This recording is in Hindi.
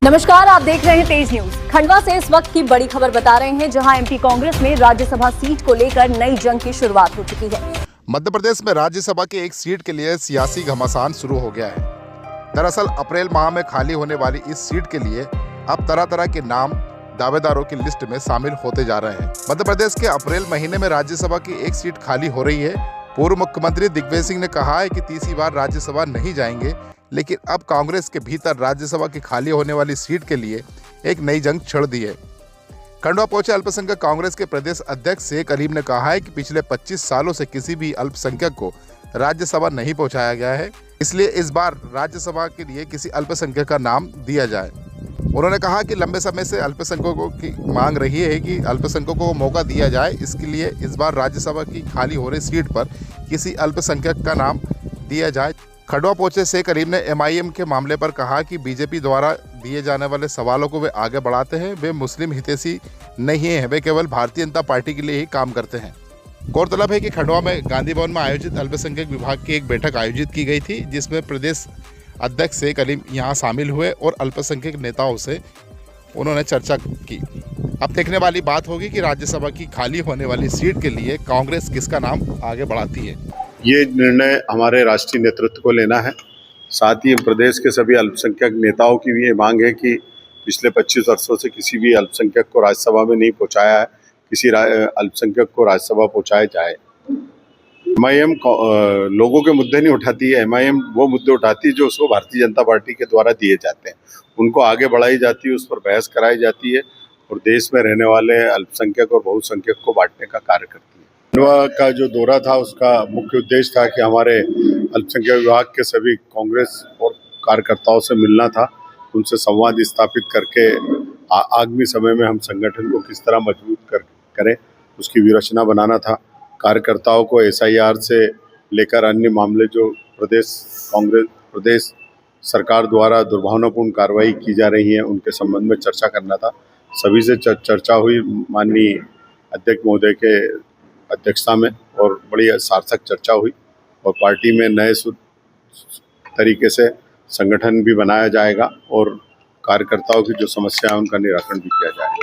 नमस्कार, आप देख रहे हैं तेज न्यूज। खंडवा से इस वक्त की बड़ी खबर बता रहे हैं, जहां एमपी कांग्रेस में राज्यसभा सीट को लेकर नई जंग की शुरुआत हो चुकी है। मध्य प्रदेश में राज्यसभा की एक सीट के लिए सियासी घमासान शुरू हो गया है। दरअसल अप्रैल माह में खाली होने वाली इस सीट के लिए अब तरह तरह के नाम दावेदारों की लिस्ट में शामिल होते जा रहे हैं। मध्य प्रदेश के अप्रैल महीने में राज्यसभा की एक सीट खाली हो रही है। पूर्व मुख्यमंत्री दिग्विजय सिंह ने कहा है कि तीसरी बार राज्यसभा नहीं जाएंगे, लेकिन अब कांग्रेस के भीतर राज्यसभा की खाली होने वाली सीट के लिए एक नई जंग छिड़ दी है। खंडवा पहुंचे अल्पसंख्यक कांग्रेस के प्रदेश अध्यक्ष शेख अलीम ने कहा है कि पिछले 25 सालों से किसी भी अल्पसंख्यक को राज्यसभा नहीं पहुंचाया गया है, इसलिए इस बार राज्यसभा के लिए किसी अल्पसंख्यक का नाम दिया जाए। उन्होंने कहा कि लंबे समय से अल्पसंख्यकों की मांग रही है कि अल्पसंख्यकों को मौका दिया जाए, इसके लिए इस बार राज्यसभा की खाली हो रही सीट पर किसी अल्पसंख्यक का नाम दिया जाए। खंडवा पहुंचे शेख अलीम ने एमआईएम के मामले पर कहा कि बीजेपी द्वारा दिए जाने वाले सवालों को वे आगे बढ़ाते हैं। वे मुस्लिम हितैषी नहीं हैं, वे केवल भारतीय जनता पार्टी के लिए ही काम करते हैं। गौरतलब है कि खंडवा में गांधी भवन में आयोजित अल्पसंख्यक विभाग की एक बैठक आयोजित की गई थी, जिसमें प्रदेश अध्यक्ष शेख अलीम यहाँ शामिल हुए और अल्पसंख्यक नेताओं से उन्होंने चर्चा की। अब देखने वाली बात होगी कि राज्यसभा की खाली होने वाली सीट के लिए कांग्रेस किसका नाम आगे बढ़ाती है। ये निर्णय हमारे राष्ट्रीय नेतृत्व को लेना है। साथ ही प्रदेश के सभी अल्पसंख्यक नेताओं की भी ये मांग है कि पिछले 25 वर्षों से किसी भी अल्पसंख्यक को राज्यसभा में नहीं पहुंचाया है, किसी अल्पसंख्यक को राज्यसभा पहुंचाया जाए। एमआईएम लोगों के मुद्दे नहीं उठाती है, एमआईएम वो मुद्दे उठाती है जो उसको भारतीय जनता पार्टी के द्वारा दिए जाते हैं, उनको आगे बढ़ाई जाती है, उस पर बहस कराई जाती है और देश में रहने वाले अल्पसंख्यक और बहुसंख्यक को बांटने का कार्य करती है। खंडवा का जो दौरा था उसका मुख्य उद्देश्य था कि हमारे अल्पसंख्यक विभाग के सभी कांग्रेस और कार्यकर्ताओं से मिलना था, उनसे संवाद स्थापित करके आगामी समय में हम संगठन को किस तरह मजबूत करें उसकी व्यूहरचना बनाना था। कार्यकर्ताओं को एसआईआर से लेकर अन्य मामले जो प्रदेश सरकार द्वारा दुर्भावनापूर्ण कार्रवाई की जा रही है उनके संबंध में चर्चा करना था। सभी से चर्चा हुई माननीय अध्यक्ष महोदय के अध्यक्षता में और बड़ी सार्थक चर्चा हुई और पार्टी में नए तरीके से संगठन भी बनाया जाएगा और कार्यकर्ताओं की जो समस्या है उनका निराकरण भी किया जाएगा।